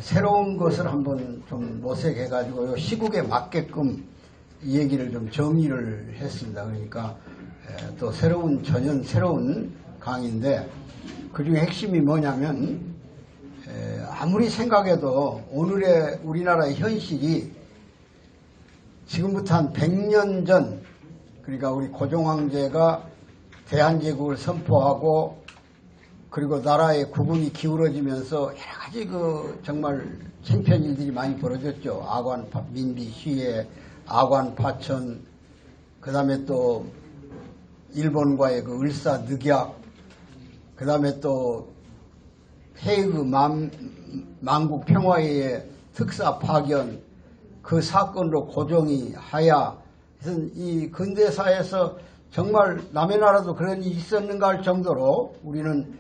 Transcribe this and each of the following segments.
새로운 것을 한번 좀 모색해가지고 시국에 맞게끔 이 얘기를 좀 정리를 했습니다. 그러니까 또 전혀 새로운 강의인데 그중에 핵심이 뭐냐면 아무리 생각해도 오늘의 우리나라의 현실이 지금부터 한 100년 전, 그러니까 우리 고종황제가 대한제국을 선포하고 그리고 나라의 국운이 기울어지면서 여러 가지 정말 창피한 일들이 많이 벌어졌죠. 아관 민비 시해, 아관 파천, 그 다음에 또 일본과의 을사늑약, 그 다음에 또 헤이그 만국 평화회의 특사 파견, 그 사건으로 고종이 하야. 그래서 이 근대사에서 정말 남의 나라도 그런 일이 있었는가 할 정도로 우리는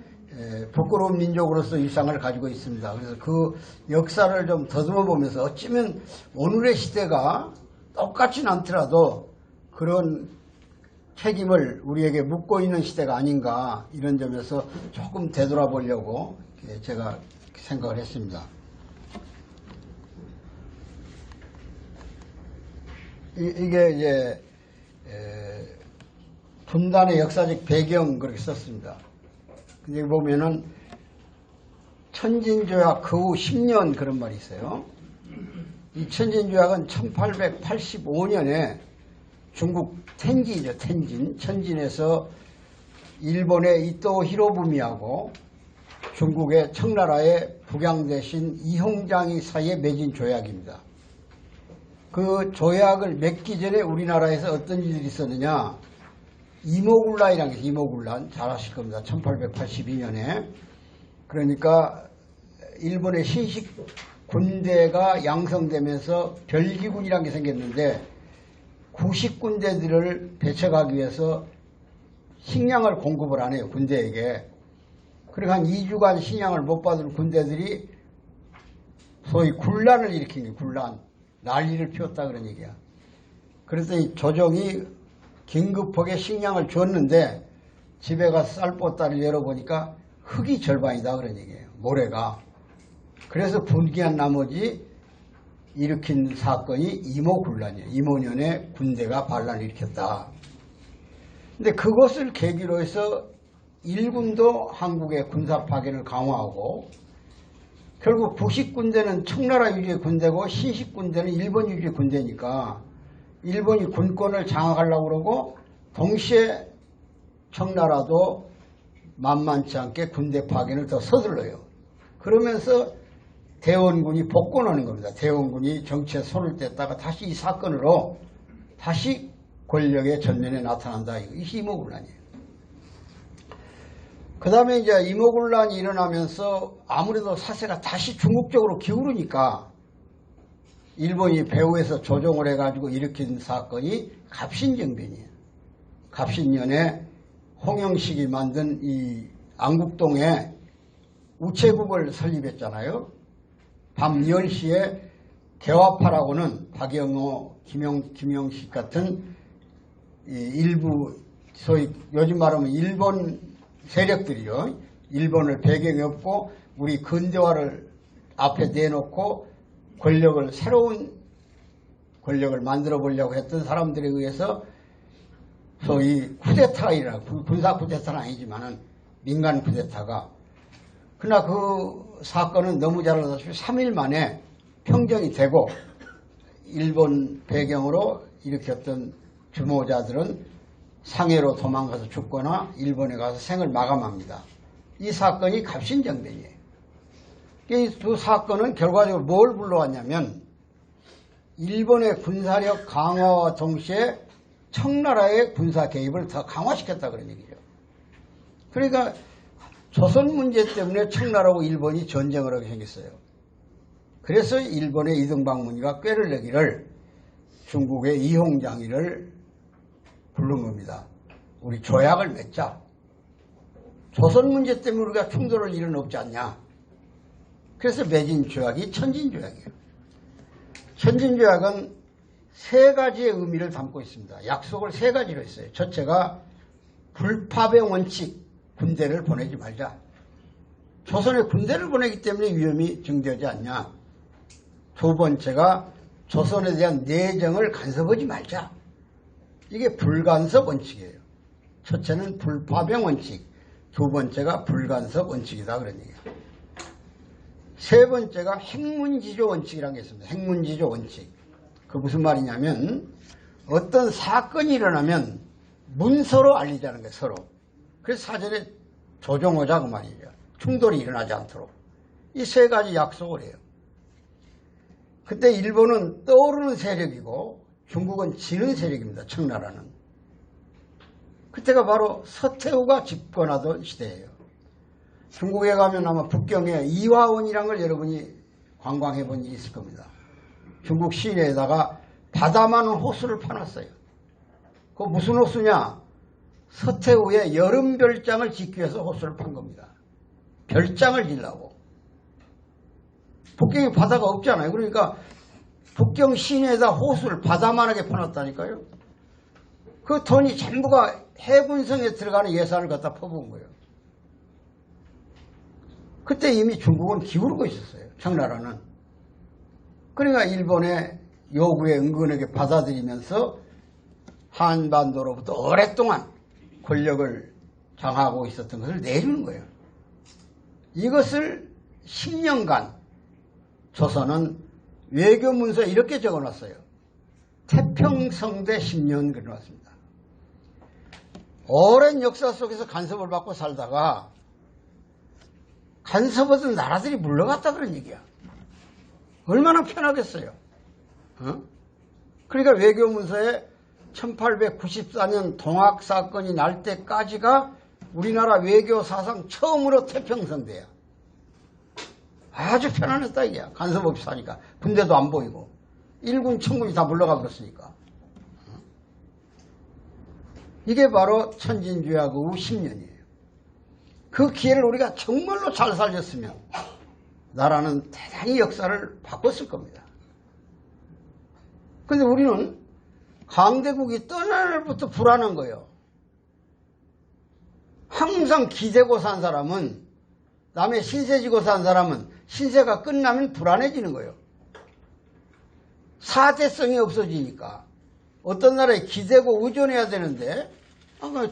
부끄러운 민족으로서 일상을 가지고 있습니다. 그래서 그 역사를 좀 더듬어 보면서 어쩌면 오늘의 시대가 똑같진 않더라도 그런 책임을 우리에게 묻고 있는 시대가 아닌가, 이런 점에서 조금 되돌아보려고 제가 생각을 했습니다. 이게 이제 분단의 역사적 배경 그렇게 썼습니다. 여기 보면은 천진조약 그 후 10년 그런 말이 있어요. 이 천진조약은 1885년에 중국 텐지죠. 천진에서 일본의 이토 히로부미하고 중국의 청나라의 북양대신 이홍장이 사이에 맺은 조약입니다. 그 조약을 맺기 전에 우리나라에서 어떤 일들이 있었느냐, 이모군란이라는 게, 이모군란 잘 아실 겁니다. 1882년에 그러니까 일본의 신식 군대가 양성되면서 별기군이라는 게 생겼는데 구식군대들을 배척하기 위해서 식량을 공급을 안 해요, 군대에게. 그리고 한 2주간 식량을 못 받은 군대들이 소위 군란을 일으킨 거예요. 군란. 난리를 피웠다 그런 얘기야. 그랬더니 조정이 긴급하게 식량을 줬는데 집에 가서 쌀보따리를 열어보니까 흙이 절반이다 그런 얘기예요. 모래가. 그래서 분기한 나머지 일으킨 사건이 이모군란이에요. 이모년에 군대가 반란을 일으켰다. 근데 그것을 계기로 해서 일군도 한국의 군사 파견을 강화하고 결국 북식군대는 청나라 위주의 군대고 신식군대는 일본 위주의 군대니까 일본이 군권을 장악하려고 그러고 동시에 청나라도 만만치 않게 군대 파견을 더 서둘러요. 그러면서 대원군이 복권하는 겁니다. 대원군이 정치에 손을 뗐다가 다시 이 사건으로 다시 권력의 전면에 나타난다. 이게 이모군란이에요. 그 다음에 이제 이모군란이 일어나면서 아무래도 사세가 다시 중국 쪽으로 기울으니까 일본이 배후에서 조종을 해가지고 일으킨 사건이 갑신정변이에요. 갑신년에 홍영식이 만든 이 안국동에 우체국을 설립했잖아요. 밤 10시에 개화파라고는 박영호, 김영식 같은 일부 소위 요즘 말하면 일본 세력들이요. 일본을 배경에 없고 우리 근대화를 앞에 내놓고 새로운 권력을 만들어 보려고 했던 사람들에 의해서 소위 쿠데타이라고, 군사 쿠데타는 아니지만은 민간 쿠데타가, 그러나 그 사건은 너무 잘 알다시피 3일 만에 평정이 되고 일본 배경으로 일으켰던 주모자들은 상해로 도망가서 죽거나 일본에 가서 생을 마감합니다. 이 사건이 갑신정변이에요. 이 두 사건은 결과적으로 뭘 불러왔냐면 일본의 군사력 강화와 동시에 청나라의 군사 개입을 더 강화시켰다 그런 얘기죠. 그러니까 조선 문제 때문에 청나라하고 일본이 전쟁을 하게 생겼어요. 그래서 일본의 이등박문희가 꾀를 내기를 중국의 이홍장이를 부른 겁니다. 우리 조약을 맺자. 조선 문제 때문에 우리가 충돌할 일은 없지 않냐. 그래서 맺은 조약이 천진조약이에요. 천진조약은 세 가지의 의미를 담고 있습니다. 약속을 세 가지로 했어요. 첫째가 불파병 원칙, 군대를 보내지 말자. 조선에 군대를 보내기 때문에 위험이 증대하지 않냐. 두 번째가 조선에 대한 내정을 간섭하지 말자. 이게 불간섭 원칙이에요. 첫째는 불파병 원칙, 두 번째가 불간섭 원칙이다 그런 얘기예요. 세 번째가 핵문지조 원칙이라는 게 있습니다. 핵문지조 원칙. 그 무슨 말이냐면 어떤 사건이 일어나면 문서로 알리자는 거예요. 서로. 그래서 사전에 조정하자 그 말이죠. 충돌이 일어나지 않도록. 이 세 가지 약속을 해요. 그때 일본은 떠오르는 세력이고 중국은 지는 세력입니다. 청나라는. 그때가 바로 서태후가 집권하던 시대예요. 중국에 가면 아마 북경에 이화원이라는 걸 여러분이 관광해 본 일이 있을 겁니다. 중국 시내에다가 바다 많은 호수를 파놨어요. 그거 무슨 호수냐? 서태후의 여름별장을 짓기 위해서 호수를 판 겁니다. 별장을 지려고. 북경에 바다가 없잖아요. 그러니까 북경 시내에다 호수를 바다만하게 파놨다니까요. 그 돈이 전부가 해군성에 들어가는 예산을 갖다 퍼부은 거예요. 그때 이미 중국은 기울고 있었어요. 청나라는. 그러니까 일본의 요구에 은근하게 받아들이면서 한반도로부터 오랫동안 권력을 장악하고 있었던 것을 내주는 거예요. 이것을 10년간 조선은 외교문서에 이렇게 적어놨어요. 태평성대 10년 그려놨습니다. 오랜 역사 속에서 간섭을 받고 살다가 간섭하던 나라들이 물러갔다 그런 얘기야. 얼마나 편하겠어요. 그러니까 외교문서에 1894년 동학사건이 날 때까지가 우리나라 외교사상 처음으로 태평성대야. 아주 편안했다 이게야. 간섭 없이 사니까. 군대도 안 보이고. 일군, 청군이 다 물러가 버렸으니까. 이게 바로 천진주약 후 10년이에요. 그 기회를 우리가 정말로 잘 살렸으면 나라는 대단히 역사를 바꿨을 겁니다. 근데 우리는 강대국이 떠날 날부터 불안한 거예요. 항상 기대고 산 사람은, 남의 신세 지고 산 사람은 신세가 끝나면 불안해지는 거예요. 사대성이 없어지니까. 어떤 나라에 기대고 의존해야 되는데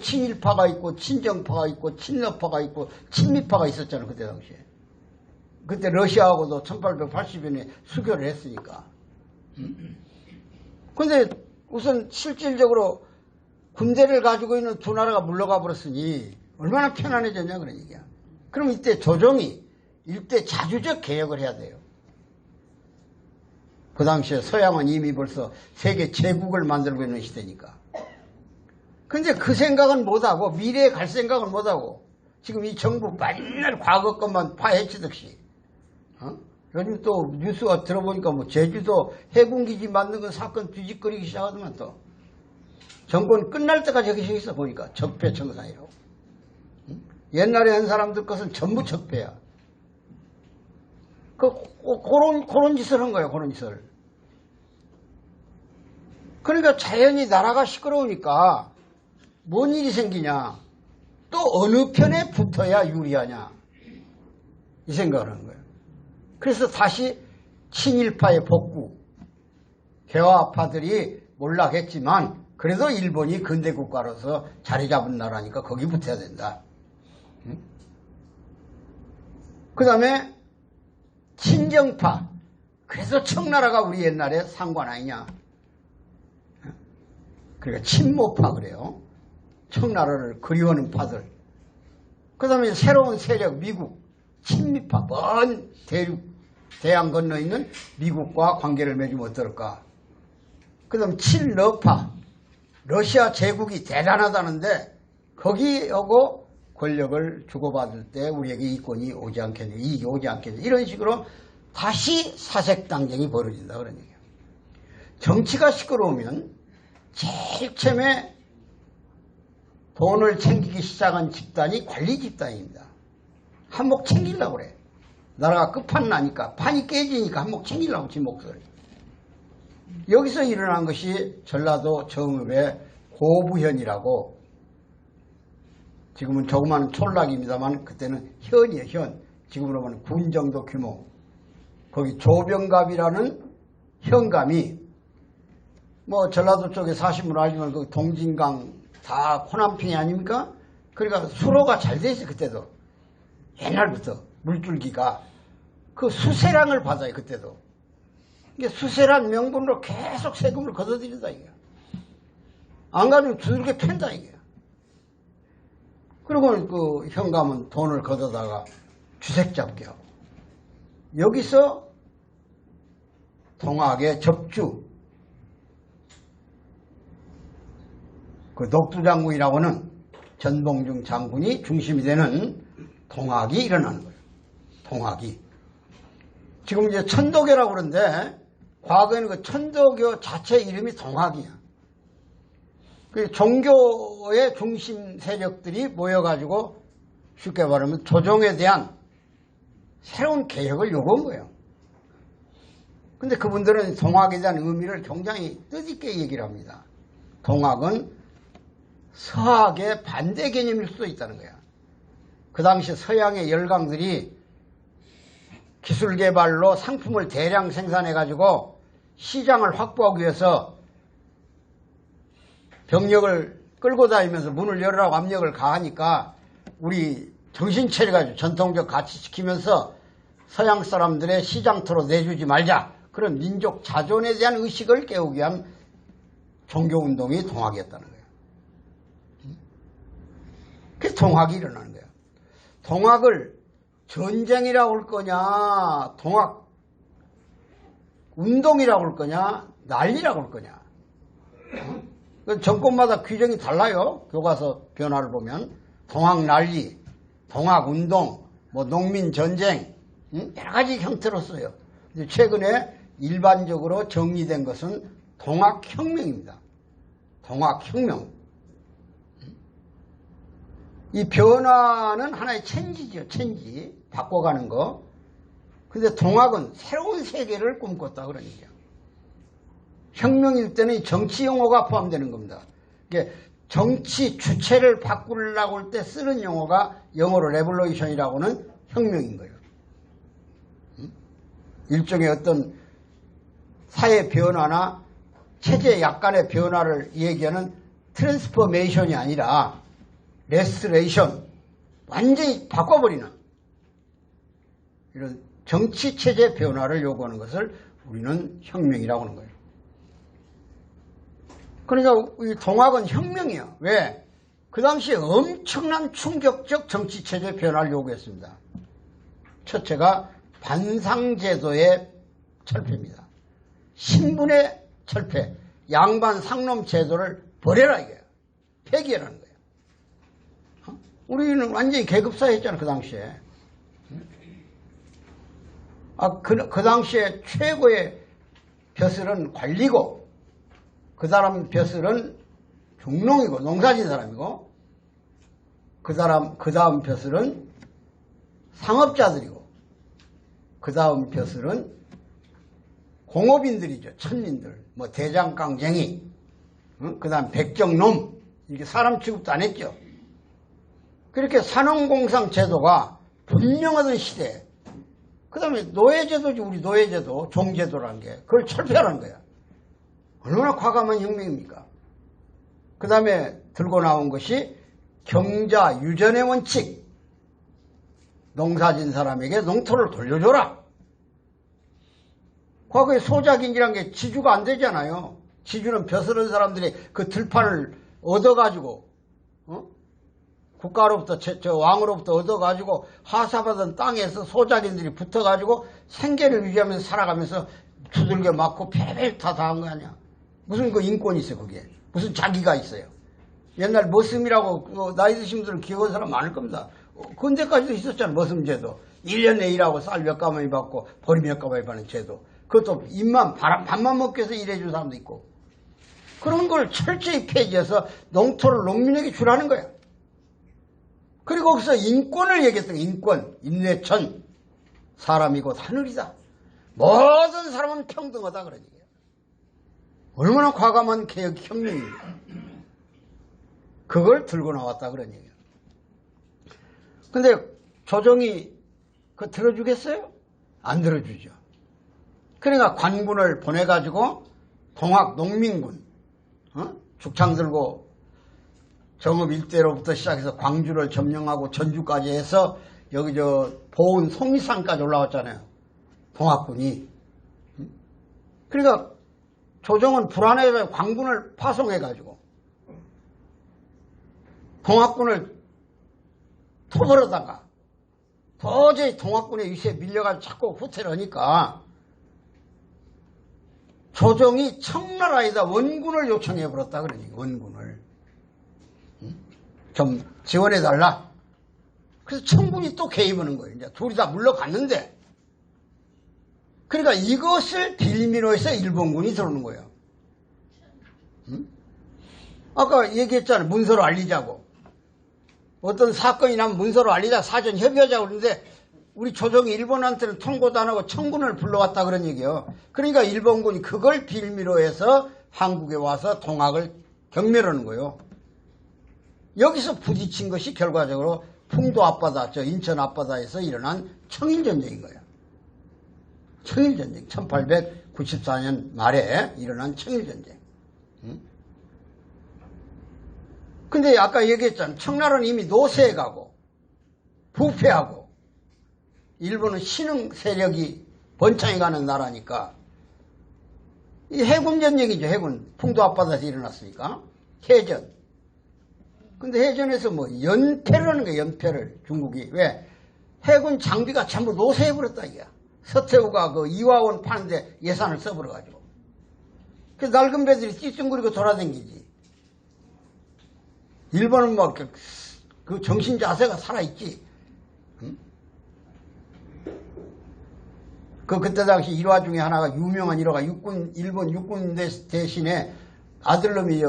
친일파가 있고 친정파가 있고 친러파가 있고 친미파가 있었잖아요. 그때 당시에. 그때 러시아하고도 1880년에 수교를 했으니까. 근데 우선 실질적으로 군대를 가지고 있는 두 나라가 물러가 버렸으니 얼마나 편안해졌냐 그런 얘기야. 그럼 이때 조정이 일대 자주적 개혁을 해야 돼요. 그 당시에 서양은 이미 벌써 세계 제국을 만들고 있는 시대니까. 근데 그 생각은 못하고 미래에 갈 생각은 못하고 지금 이 정부 맨날 과거 것만 파헤치듯이 요즘 또 뉴스가 들어보니까 뭐 제주도 해군기지 만든 건 사건 뒤집거리기 시작하더만 또 정권 끝날 때까지 여기 있어 보니까 적폐청산이라고. 옛날에 한 사람들 것은 전부 적폐야. 그런 짓을 한 거예요. 그런 짓을. 그러니까 자연히 나라가 시끄러우니까 뭔 일이 생기냐. 또 어느 편에 붙어야 유리하냐. 이 생각을 하는 거예요. 그래서 다시 친일파의 복구. 개화파들이 몰락했지만 그래도 일본이 근대국가로서 자리 잡은 나라니까 거기 붙어야 된다. 그 다음에 친정파. 그래서 청나라가 우리 옛날에 상관 아니냐. 그러니까 친모파 그래요. 청나라를 그리워하는 파들. 그 다음에 새로운 세력 미국. 친미파. 먼 대륙 대양 건너 있는 미국과 관계를 맺으면 어떨까. 그 다음 친러파. 러시아 제국이 대단하다는데 거기하고 권력을 주고받을 때 우리에게 이권이 오지 않겠냐, 이익이 오지 않겠냐, 이런 식으로 다시 사색당쟁이 벌어진다 그런 얘기예요. 정치가 시끄러우면 제일 처음에 돈을 챙기기 시작한 집단이 관리 집단입니다. 한몫 챙기려고 그래. 나라가 끝판나니까, 판이 깨지니까 한몫 챙기려고 지 몫을. 여기서 일어난 것이 전라도 정읍의 고부현이라고, 지금은 조그마한 촌락입니다만 그때는 현이에요. 현. 지금으로 보면 군 정도 규모. 거기 조병갑이라는 현감이 뭐 전라도 쪽에 사신 분 알지만 그 동진강 다 호남평이 아닙니까? 그러니까 수로가 잘 돼 있어요. 그때도 옛날부터 물줄기가 그 수세량을 받아요. 그때도 이게 수세란 명분으로 계속 세금을 걷어들인다 이게. 안 가지고 두들겨 팬다 이게. 그리고 그 현감은 돈을 걷어다가 주색 잡게 하고 여기서 동학의 접주 그 녹두장군이라고는 전봉중 장군이 중심이 되는 동학이 일어나는 거예요. 동학이 지금 이제 천도교라고 그러는데 과거에는 그 천도교 자체 이름이 동학이야. 그 종교의 중심 세력들이 모여가지고 쉽게 말하면 조정에 대한 새로운 개혁을 요구한 거예요. 근데 그분들은 동학에 대한 의미를 굉장히 뜻있게 얘기를 합니다. 동학은 서학의 반대 개념일 수도 있다는 거야. 그 당시 서양의 열강들이 기술 개발로 상품을 대량 생산해가지고 시장을 확보하기 위해서 병력을 끌고 다니면서 문을 열으라고 압력을 가하니까 우리 정신 차려가지고 전통적 가치 지키면서 서양 사람들의 시장터로 내주지 말자. 그런 민족 자존에 대한 의식을 깨우기 위한 종교운동이 동학이었다는 거예요. 그래서 동학이 일어나는 거예요. 동학을 전쟁이라고 할 거냐, 동학 운동이라고 할 거냐, 난리라고 할 거냐. 정권마다 규정이 달라요. 교과서 변화를 보면 동학 난리, 동학 운동, 뭐 농민 전쟁 여러 가지 형태로 써요. 최근에 일반적으로 정리된 것은 동학혁명입니다. 동학혁명. 이 변화는 하나의 체인지죠. 체인지. 바꿔가는 거. 근데 동학은 새로운 세계를 꿈꿨다 그런 얘기야. 혁명일 때는 정치 용어가 포함되는 겁니다. 이게 정치 주체를 바꾸려고 할 때 쓰는 용어가 영어로 레볼루션이라고는 혁명인 거예요. 일종의 어떤 사회 변화나 체제 약간의 변화를 얘기하는 트랜스포메이션이 아니라 레스토레이션, 완전히 바꿔버리는 이런 정치 체제 변화를 요구하는 것을 우리는 혁명이라고 하는 거예요. 그러니까 이 동학은 혁명이에요. 왜? 그 당시에 엄청난 충격적 정치 체제 변화를 요구했습니다. 첫째가 반상제도의 철폐입니다. 신분의 철폐, 양반 상놈 제도를 버려라 이거예요. 폐기하라는 거예요. 우리는 완전히 계급사회였잖아요. 그 당시에. 그 당시에 최고의 벼슬은 관리고 그 사람 벼슬은 중농이고 농사진 사람이고 그 다음 벼슬은 상업자들이고 그 다음 벼슬은 공업인들이죠. 천민들, 뭐 대장깡쟁이, 그 다음 백정놈, 이게 사람 취급도 안 했죠. 그렇게 산업공상 제도가 분명하던 시대에 그 다음에 노예제도지. 우리 노예제도, 종제도라는 게 그걸 철폐하라는 거야. 얼마나 과감한 혁명입니까? 그 다음에 들고 나온 것이 경자 유전의 원칙. 농사진 사람에게 농토를 돌려줘라. 과거에 소작인이란 게 지주가 안 되잖아요. 지주는 벼슬은 사람들이 그 들판을 얻어가지고 국가로부터 왕으로부터 얻어가지고 하사받은 땅에서 소작인들이 붙어가지고 생계를 유지하면서 살아가면서 두들겨 맞고 별별 다 당한 거 아니야. 무슨 그 인권이 있어요. 그게 무슨 자기가 있어요. 옛날 머슴이라고 나이 드신 분들은 기억하는 사람 많을 겁니다. 근대까지도 있었잖아. 머슴제도. 1년에 일하고 쌀 몇 가마니 받고 보리 몇 가마니 받는 제도. 그것도 밥만 먹기 위해서 일해준 사람도 있고. 그런 걸 철저히 폐지해서 농토를 농민에게 주라는 거야. 그리고 거기서 인권을 얘기했던 인권, 인내천. 사람이 곧 하늘이다. 모든 사람은 평등하다 그런 얘기야. 얼마나 과감한 개혁 혁명입니까? 그걸 들고 나왔다 그런 얘기야. 근데 조정이 그거 들어주겠어요? 안 들어주죠. 그러니까 관군을 보내가지고 동학 농민군, 죽창 들고 정읍 일대로부터 시작해서 광주를 점령하고 전주까지 해서 여기 보은 송리산까지 올라왔잖아요. 동학군이. 그러니까 조정은 불안해서 관군을 파송해가지고 동학군을 토벌하다가 도저히 동학군의 위세에 밀려가지고 자꾸 후퇴를 하니까 조정이 청나라에다 원군을 요청해버렸다 그러니 원군을 좀 지원해달라. 그래서 청군이 또 개입하는 거예요. 이제 둘이 다 물러갔는데 그러니까 이것을 빌미로 해서 일본군이 들어오는 거예요. 아까 얘기했잖아요. 문서로 알리자고. 어떤 사건이 나면 문서로 알리자 사전 협의하자고 그러는데 우리 조정이 일본한테는 통보도 안 하고 청군을 불러왔다 그런 얘기예요. 그러니까 일본군이 그걸 빌미로 해서 한국에 와서 동학을 경멸하는 거예요. 여기서 부딪힌 것이 결과적으로 풍도 앞바다, 인천 앞바다에서 일어난 청일전쟁인 거예요. 청일전쟁, 1894년 말에 일어난 청일전쟁. 근데 아까 얘기했잖아요. 청나라는 이미 노세에 가고 부패하고 일본은 신흥 세력이 번창해 가는 나라니까 이 해군전쟁이죠. 해군. 풍도 앞바다에서 일어났으니까 해전. 근데 해전에서 뭐 연패를 하는 거예요. 연패를 중국이. 왜? 해군 장비가 전부 노세해버렸다 이게. 서태후가 그 이화원 파는데 예산을 써버려가지고. 그 낡은 배들이 찌뚱거리고 돌아다니지. 일본은 뭐 그 정신 자세가 살아있지. 응? 그때 당시 일화 중에 하나가 유명한 일화가 일본 육군 대신에 아들놈이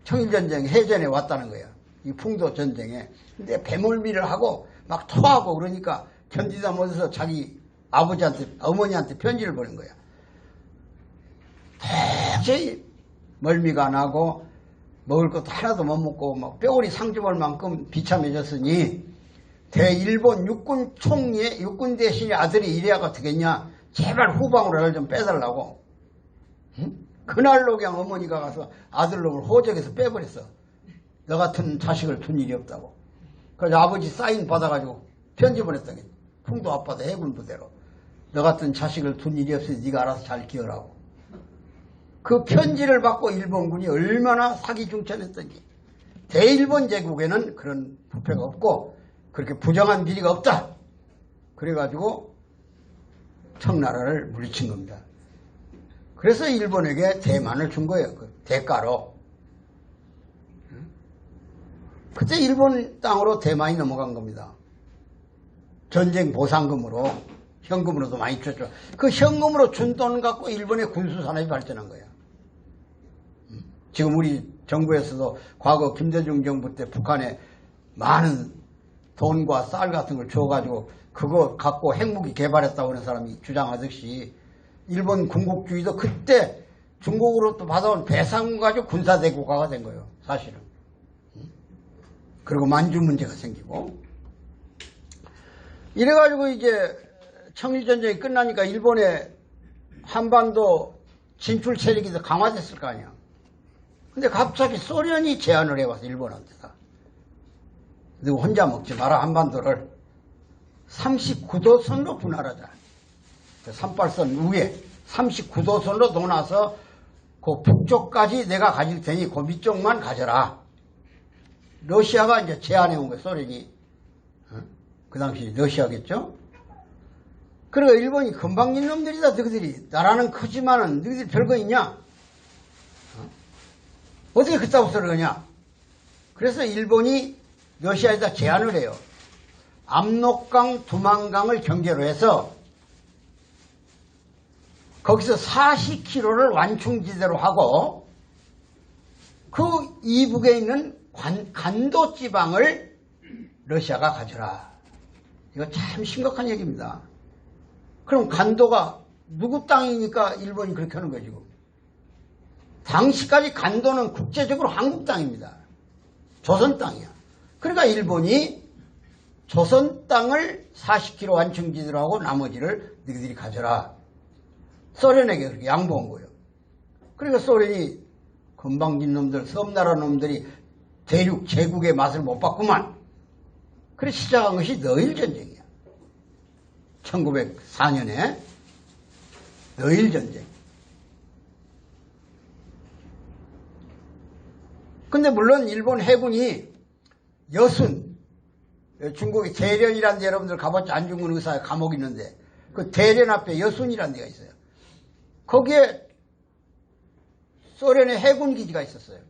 청일전쟁 해전에 왔다는 거야. 이 풍도 전쟁에. 근데 배멀미를 하고 막 토하고 그러니까 견디다 못해서 자기 어머니한테 편지를 보낸 거야. 도저히 멀미가 나고 먹을 것도 하나도 못 먹고 막 뼈골이 상접할 만큼 비참해졌으니 대일본 육군 총리, 육군 대신의 아들이 이래야가 되겠냐. 제발 후방으로 나를 좀 빼달라고. 응? 그날로 그냥 어머니가 가서 아들놈을 호적에서 빼버렸어. 너 같은 자식을 둔 일이 없다고. 그래서 아버지 사인 받아가지고 편지 보냈던 게 풍도 앞바다 해군 부대로. 너 같은 자식을 둔 일이 없으니 네가 알아서 잘 기어라고. 그 편지를 받고 일본군이 얼마나 사기중천했던지. 대일본 제국에는 그런 부패가 없고 그렇게 부정한 비리가 없다. 그래가지고 청나라를 물리친 겁니다. 그래서 일본에게 대만을 준 거예요. 그 대가로. 그때 일본 땅으로 대만이 넘어간 겁니다. 전쟁 보상금으로. 현금으로도 많이 줬죠. 그 현금으로 준 돈 갖고 일본의 군수산업이 발전한 거예요. 지금 우리 정부에서도 과거 김대중 정부 때 북한에 많은 돈과 쌀 같은 걸 줘가지고 그거 갖고 핵무기 개발했다고 하는 사람이 주장하듯이 일본 군국주의도 그때 중국으로부터 받아온 배상금 가지고 군사대국가가 된 거예요. 사실은. 그리고 만주 문제가 생기고 이래가지고 이제 청일전쟁이 끝나니까 일본의 한반도 진출 세력이 더 강화됐을 거 아니야. 근데 갑자기 소련이 제안을 해와서 일본한테다. 너 혼자 먹지 마라. 한반도를 39도선으로 분할하자. 38선 위에 39도선으로 놓아서 그 북쪽까지 내가 가질 테니 그 밑쪽만 가져라. 러시아가 이제 제안해 온 거예요. 소련이. 그 당시 러시아겠죠. 그러니까 일본이 금방진 놈들이다. 너희들이 나라는 크지만은 너희들이 별거 있냐. 어떻게 그따구 소리를 하냐. 그래서 일본이 러시아에다 제안을 해요. 압록강, 두만강을 경계로 해서 거기서 40km를 완충지대로 하고 그 이북에 있는 간도 지방을 러시아가 가져라. 이거 참 심각한 얘기입니다. 그럼 간도가 누구 땅이니까 일본이 그렇게 하는 거죠. 지금. 당시까지 간도는 국제적으로 한국 땅입니다. 조선 땅이야. 그러니까 일본이 조선 땅을 40km 완충지대로 하고 나머지를 너희들이 가져라. 소련에게 그렇게 양보한 거예요. 그러니까 소련이 건방진 놈들, 섬나라 놈들이 대륙 제국의 맛을 못 봤구만. 그래서 시작한 것이 너일전쟁이야. 1904년에 너일전쟁. 근데 물론 일본 해군이 여순, 중국의 대련이라는 데 여러분들 가봤죠? 안중근 의사의 감옥이 있는데 그 대련 앞에 여순이라는 데가 있어요. 거기에 소련의 해군 기지가 있었어요.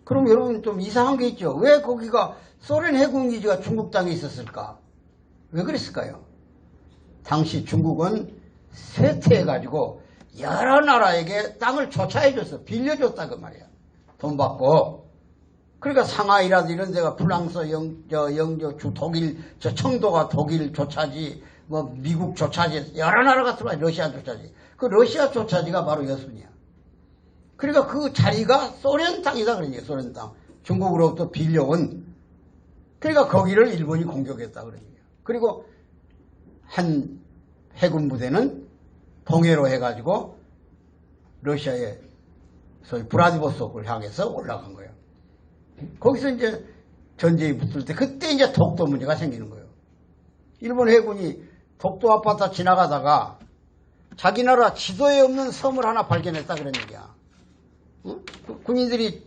그럼 여러분 좀 이상한 게 있죠. 왜 거기가 소련 해군 기지가 중국 땅에 있었을까? 왜 그랬을까요? 당시 중국은 쇠퇴해가지고 여러 나라에게 땅을 조차해줬어. 빌려줬다 그 말이야. 돈 받고. 그러니까 상하이라도 이런 데가 프랑스, 영조, 독일, 청도가 독일 조차지, 뭐 미국 조차지, 여러 나라가 들어와. 러시아 조차지. 그 러시아 조차지가 바로 여순이야. 그러니까 그 자리가 소련 땅이다 그런 얘기야. 소련 땅. 중국으로부터 빌려온. 그러니까 거기를 일본이 공격했다 그런 얘기야. 그리고 한 해군 부대는 동해로 해가지고 러시아의 소위 브라디보스토크를 향해서 올라간 거예요. 거기서 이제 전쟁이 붙을 때 그때 이제 독도 문제가 생기는 거예요. 일본 해군이 독도 앞바다 지나가다가 자기 나라 지도에 없는 섬을 하나 발견했다 그런 얘기야. 응? 군인들이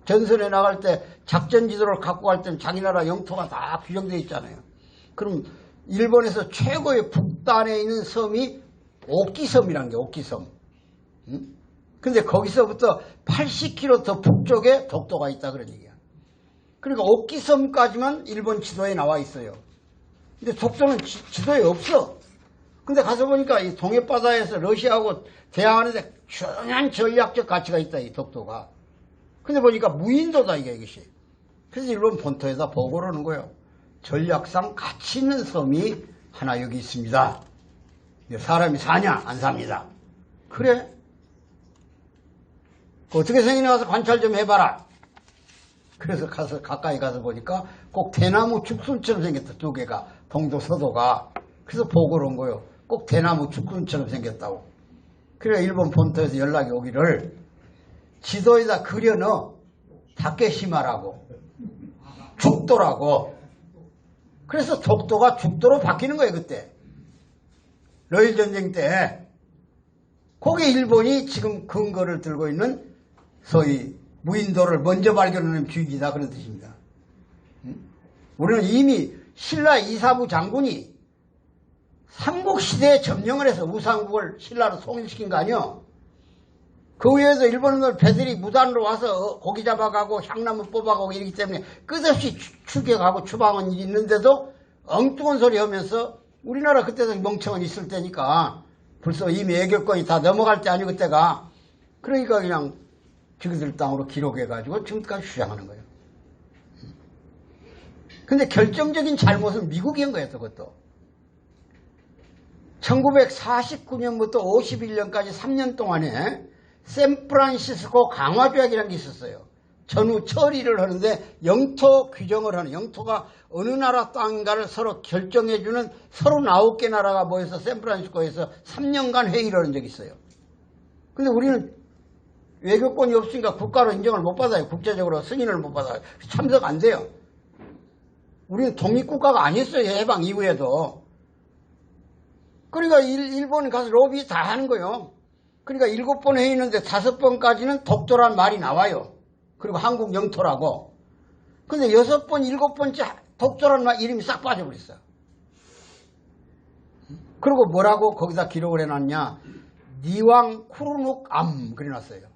전선에 나갈 때 작전 지도를 갖고 갈 때는 자기 나라 영토가 다 규정되어 있잖아요. 그럼 일본에서 최고의 북단에 있는 섬이 오키섬이라는 게 오키섬. 응? 근데 거기서부터 80km 더 북쪽에 독도가 있다 그런 얘기야. 그러니까 오키섬까지만 일본 지도에 나와 있어요. 근데 독도는 지도에 없어. 근데 가서 보니까 이 동해바다에서 러시아하고 대항하는데 중요한 전략적 가치가 있다, 이 독도가. 근데 보니까 무인도다, 이것이. 그래서 일본 본토에다 보고를 하는 거예요. 전략상 가치 있는 섬이 하나 여기 있습니다. 사람이 사냐? 안 삽니다. 그래? 어떻게 생기나 가서 관찰 좀 해봐라. 그래서 가까이 가서 보니까 꼭 대나무 죽순처럼 생겼다, 두 개가. 동도, 서도가. 그래서 보고를 온 거예요. 꼭 대나무 죽순처럼 생겼다고. 그래서 일본 본토에서 연락이 오기를 지도에다 그려 넣어. 다케시마라고. 죽도라고. 그래서 독도가 죽도로 바뀌는 거예요, 그때. 러일전쟁 때. 거기에 일본이 지금 근거를 들고 있는 소위 무인도를 먼저 발견하는 주의지다 그런 뜻입니다. 우리는 이미 신라 이사부 장군이 삼국시대에 점령을 해서 우상국을 신라로 송일시킨 거 아니요? 그 위에서 일본인들 배들이 무단으로 와서 고기 잡아가고 향나무 뽑아가고 이러기 때문에 끝없이 추격하고 추방한 일이 있는데도 엉뚱한 소리 하면서 우리나라 그때도 멍청한 있을 때니까 벌써 이미 애격권이 다 넘어갈 때 아니고 그때가. 그러니까 그냥 자기들 땅으로 기록해가지고 지금까지 주장하는 거예요. 근데 결정적인 잘못은 미국이 한 거예요, 그것도. 1949년부터 51년까지 3년 동안에 샌프란시스코 강화조약이라는 게 있었어요. 전후 처리를 하는데 영토 규정을 하는, 영토가 어느 나라 땅인가를 서로 결정해주는 39개 나라가 모여서 샌프란시스코에서 3년간 회의를 한 적이 있어요. 근데 우리는 외교권이 없으니까 국가로 인정을 못 받아요. 국제적으로 승인을 못 받아요. 참석 안 돼요. 우리는 독립국가가 아니었어요, 해방 이후에도. 그러니까 일본에 가서 로비 다 하는 거예요. 그러니까 7번 회의했는데 5번까지는 독도란 말이 나와요. 그리고 한국 영토라고. 근데 6번, 7번째 독도란 말 이름이 싹 빠져버렸어요. 그리고 뭐라고 거기다 기록을 해놨냐. 니왕 쿠르눅 암 그려놨어요.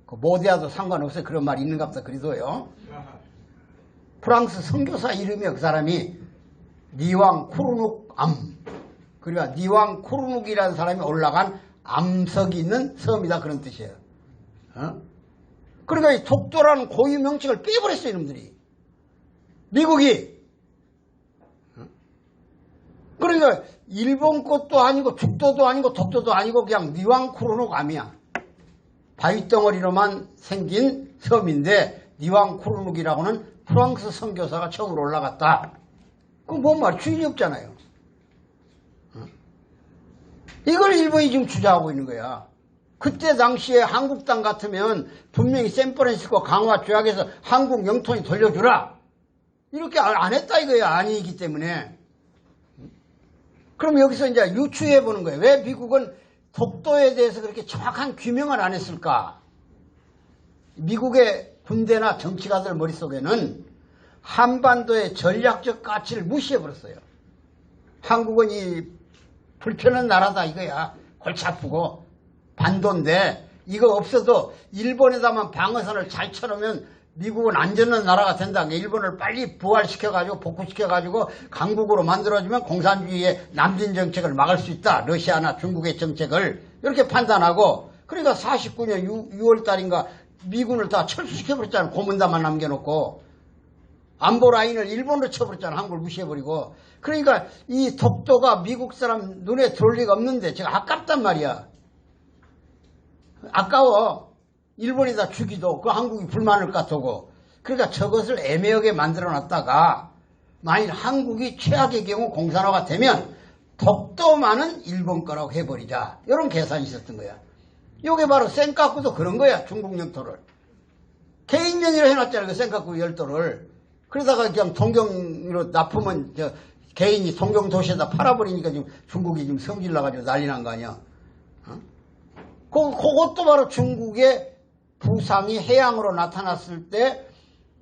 그 모대와도 상관없어요. 그런 말이 있는갑다 그래도요. 프랑스 선교사 이름이요. 그 사람이 니왕 쿠르눅 암. 그러니까 니왕 쿠르눅이라는 사람이 올라간 암석이 있는 섬이다 그런 뜻이에요. 그러니까 이 독도라는 고유 명칭을 빼버렸어요, 이놈들이. 미국이. 그러니까 일본 것도 아니고 죽도도 아니고 독도도 아니고 그냥 니왕 쿠르눅 암이야. 바위덩어리로만 생긴 섬인데 니왕 쿠르눅이라고는 프랑스 선교사가 처음으로 올라갔다. 그건 뭔 말, 주인이 없잖아요. 이걸 일본이 지금 주장하고 있는 거야. 그때 당시에 한국당 같으면 분명히 샌프란시스코 강화 조약에서 한국 영토니 돌려주라. 이렇게 안 했다 이거야. 아니기 때문에. 그럼 여기서 이제 유추해 보는 거예요. 왜 미국은 독도에 대해서 그렇게 정확한 규명을 안 했을까? 미국의 군대나 정치가들 머릿속에는 한반도의 전략적 가치를 무시해버렸어요. 한국은 이 불편한 나라다 이거야. 골치 아프고 반도인데 이거 없어도 일본에다만 방어선을 잘 쳐놓으면 미국은 안전한 나라가 된다. 일본을 빨리 부활시켜가지고 복구시켜가지고 강국으로 만들어주면 공산주의의 남진 정책을 막을 수 있다. 러시아나 중국의 정책을 이렇게 판단하고 그러니까 49년 6월 달인가 미군을 다 철수시켜버렸잖아. 고문단만 남겨놓고 안보 라인을 일본으로 쳐버렸잖아. 한국을 무시해버리고. 그러니까 이 독도가 미국 사람 눈에 들어올 리가 없는데 제가 아깝단 말이야. 아까워. 일본에다 주기도 그 한국이 불만을 까두고. 그러니까 저것을 애매하게 만들어놨다가 만일 한국이 최악의 경우 공산화가 되면 독도만은 일본 거라고 해버리자. 이런 계산이 있었던 거야. 이게 바로 센카쿠도 그런 거야. 중국 영토를. 개인 명의로 해놨잖아요. 그 센카쿠 열도를. 그러다가 그냥 동경으로 납품은 개인이 동경 도시에다 팔아버리니까 지금 중국이 지금 성질 나가지고 난리 난 거 아니야. 그것도 바로 중국의 부상이 해양으로 나타났을 때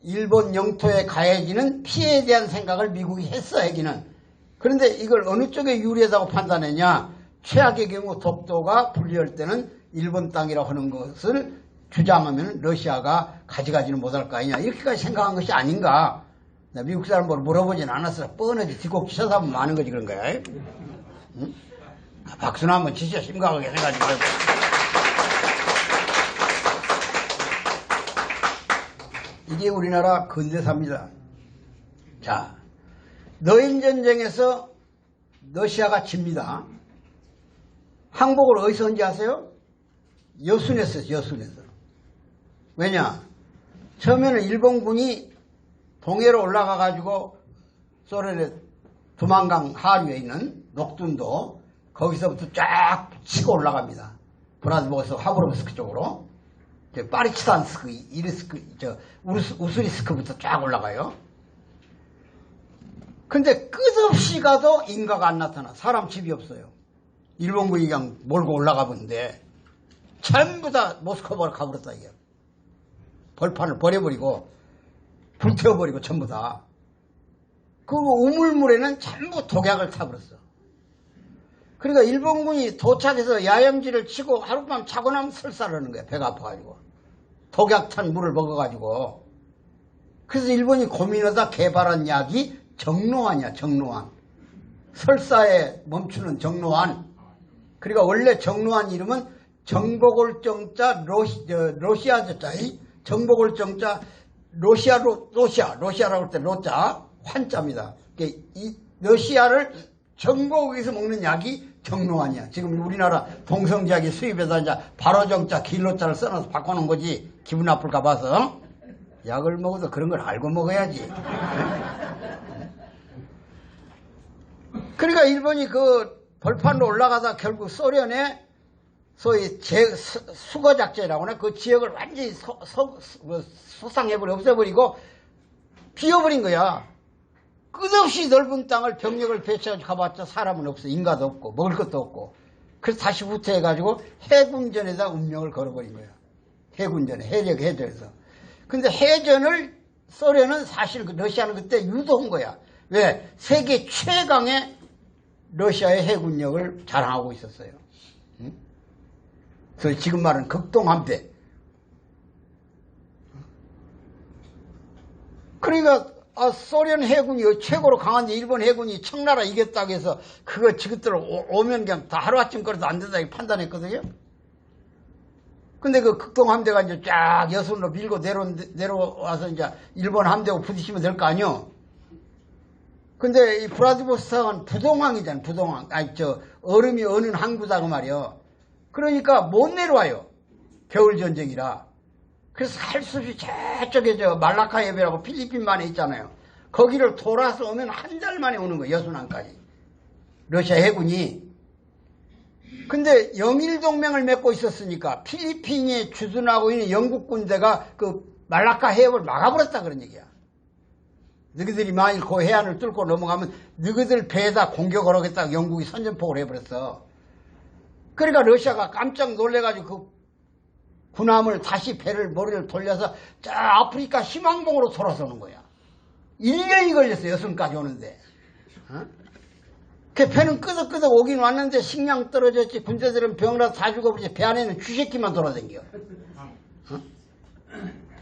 일본 영토에 가해지는 피해에 대한 생각을 미국이 했어, 하기는. 그런데 이걸 어느 쪽에 유리하다고 판단했냐? 최악의 경우 독도가 분리할 때는 일본 땅이라고 하는 것을 주장하면 러시아가 가져가지는 못할 거 아니냐. 이렇게까지 생각한 것이 아닌가. 미국 사람들 물어보진 않았어. 뻔하지. 뒷곡지 쳐다보면 많은 거지 그런 거야. 응? 박수나 한번 치셔. 심각하게 생각하지 말고. 이게 우리나라 근대사입니다. 자, 너인전쟁에서 러시아가 집니다. 항복을 어디서 한지 아세요? 여순에서, 여순에서. 왜냐? 처음에는 일본군이 동해로 올라가가지고 소련의 두만강 하류에 있는 녹둔도 거기서부터 쫙 치고 올라갑니다. 브라즈보에서 하브로브스크 쪽으로. 파리치단스크, 이리스크, 우스리스크부터 쫙 올라가요. 근데 끝없이 가도 인가가 안 나타나. 사람 집이 없어요. 일본군이 그냥 몰고 올라가 본데 전부 다 모스크바로 가버렸다 이게. 벌판을 버려버리고 불태워버리고 전부 다. 그 우물물에는 전부 독약을 타버렸어. 그러니까 일본군이 도착해서 야영지를 치고 하룻밤 자고 나면 설사를 하는 거야. 배가 아파가지고. 독약 탄 물을 먹어가지고. 그래서 일본이 고민하다 개발한 약이 정로환이야. 정로환. 설사에 멈추는 정로환. 그러니까 원래 정로환 이름은 정복을정자 러시아자 정복을정자 러시아라고 할 때 로자 환자입니다. 이 러시아를 정복에서 먹는 약이 정로환이야. 지금 우리나라 동성지약이 수입해서 이제 바로정자 길로자를 써놔서 바꿔놓은 거지. 기분 나쁠까 봐서. 약을 먹어도 그런 걸 알고 먹어야지. 그러니까 일본이 그 벌판으로 올라가다 결국 소련의 소위 수거작전이라고 하나 그 지역을 완전히 소상해버리고 없애버리고 비워버린 거야. 끝없이 넓은 땅을 병력을 배치해서 가봤자 사람은 없어. 인가도 없고 먹을 것도 없고. 그래서 다시 후퇴해가지고 해군전에다 운명을 걸어버린 거야. 해군전에 해전에서. 근데 해전을 소련은 사실 러시아는 그때 유도한 거야. 왜? 세계 최강의 러시아의 해군력을 자랑하고 있었어요. 응? 그래서 지금 말하는 극동함대. 그러니까 소련 해군이 최고로 강한데 일본 해군이 청나라 이겼다고 해서 그거 지그들 오면 그냥 다 하루아침 거려도 안 된다 이렇게 판단했거든요. 근데 그 극동함대가 이제 쫙 여순으로 밀고 내려와서 이제 일본 함대하고 부딪히면 될 거 아니요. 근데 이 브라디보스토크는 부동항이잖아. 부동항. 얼음이 어는 항구다 그 말이요. 그러니까 못 내려와요. 겨울 전쟁이라. 그래서 할 수 없이 저쪽에 말라카 해변하고 필리핀만에 있잖아요. 거기를 돌아서 오면 한 달 만에 오는 거예요. 여순항까지. 러시아 해군이. 근데 영일동맹을 맺고 있었으니까 필리핀에 주둔하고 있는 영국 군대가 그 말라카 해협을 막아버렸다 그런 얘기야. 너희들이 만일 그 해안을 뚫고 넘어가면 너희들 배에다 공격을 하겠다고 영국이 선전포고를 해버렸어. 그러니까 러시아가 깜짝 놀래가지고 그 군함을 다시 배를 머리를 돌려서 저 아프리카 희망봉으로 돌아서 오는 거야. 1년이 걸렸어. 여순까지 오는데. 어? 그 배는 끄덕끄덕 오긴 왔는데 식량 떨어졌지. 군대들은 병이라도 다 죽어버리지. 배 안에는 쥐새끼만 돌아다녀. 어?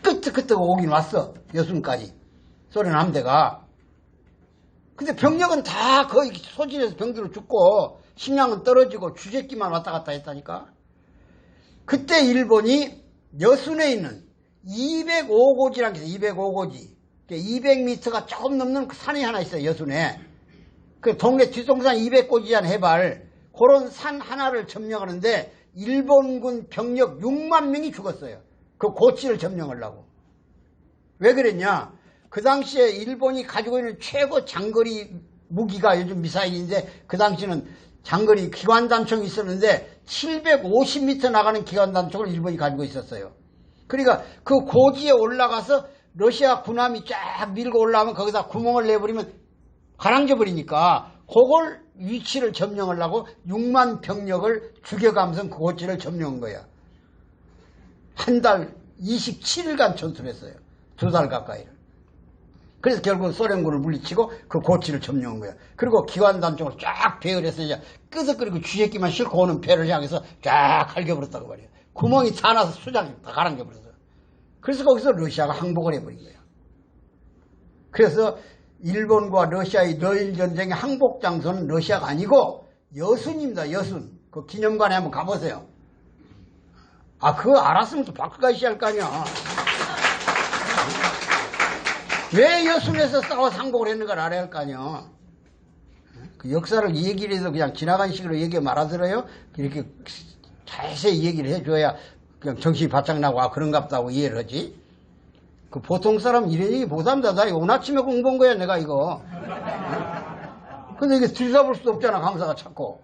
끄떡끄떡 오긴 왔어. 여순까지. 소련 함대가. 근데 병력은 다 거의 소진해서 병들어 죽고 식량은 떨어지고 쥐새끼만 왔다 갔다 했다니까. 그때 일본이 여순에 있는 205고지라는 게 있어요. 205고지. 200m가 조금 넘는 산이 하나 있어요. 여순에. 그 동네 뒷동산 200고지한 해발, 그런 산 하나를 점령하는데 일본군 병력 6만 명이 죽었어요. 그 고치를 점령하려고. 왜 그랬냐? 그 당시에 일본이 가지고 있는 최고 장거리 무기가 요즘 미사일인데 그 당시는 장거리 기관단총이 있었는데 750m 나가는 기관단총을 일본이 가지고 있었어요. 그러니까 그 고지에 올라가서 러시아 군함이 쫙 밀고 올라오면 거기다 구멍을 내버리면 가랑져 버리니까 그걸 위치를 점령하려고 6만 병력을 죽여가면서 그 고지를 점령한 거야. 한 달 27일간 전투를 했어요. 2달 가까이를. 그래서 결국 소련군을 물리치고 그 고지를 점령한 거야. 그리고 기관단총을 쫙 배열해서 이제 끄덕거리고 쥐새끼만 싣고 오는 배를 향해서 쫙 갈겨버렸다고 말이야. 구멍이 다 나서 수장이 다 가랑겨버렸어요. 그래서 거기서 러시아가 항복을 해버린 거야. 그래서 일본과 러시아의 러일 전쟁의 항복 장소는 러시아가 아니고 여순입니다. 여순. 그 기념관에 한번 가보세요. 아, 그거 알았으면 또 바꾸가시 할 거 아니야. 왜 여순에서 싸워서 항복을 했는가를 알아야 할 거 아니야. 그 역사를 얘기를 해서 그냥 지나간 식으로 얘기 말아들어요. 이렇게 자세히 얘기를 해줘야 그냥 정신이 바짝 나고 아 그런갑다고 이해를 하지. 그 보통 사람 이런 얘기 못합니다. 나 오늘 아침에 공부한 거야 내가 이거. 근데 이게 들여다볼 수도 없잖아. 강사가 자꾸.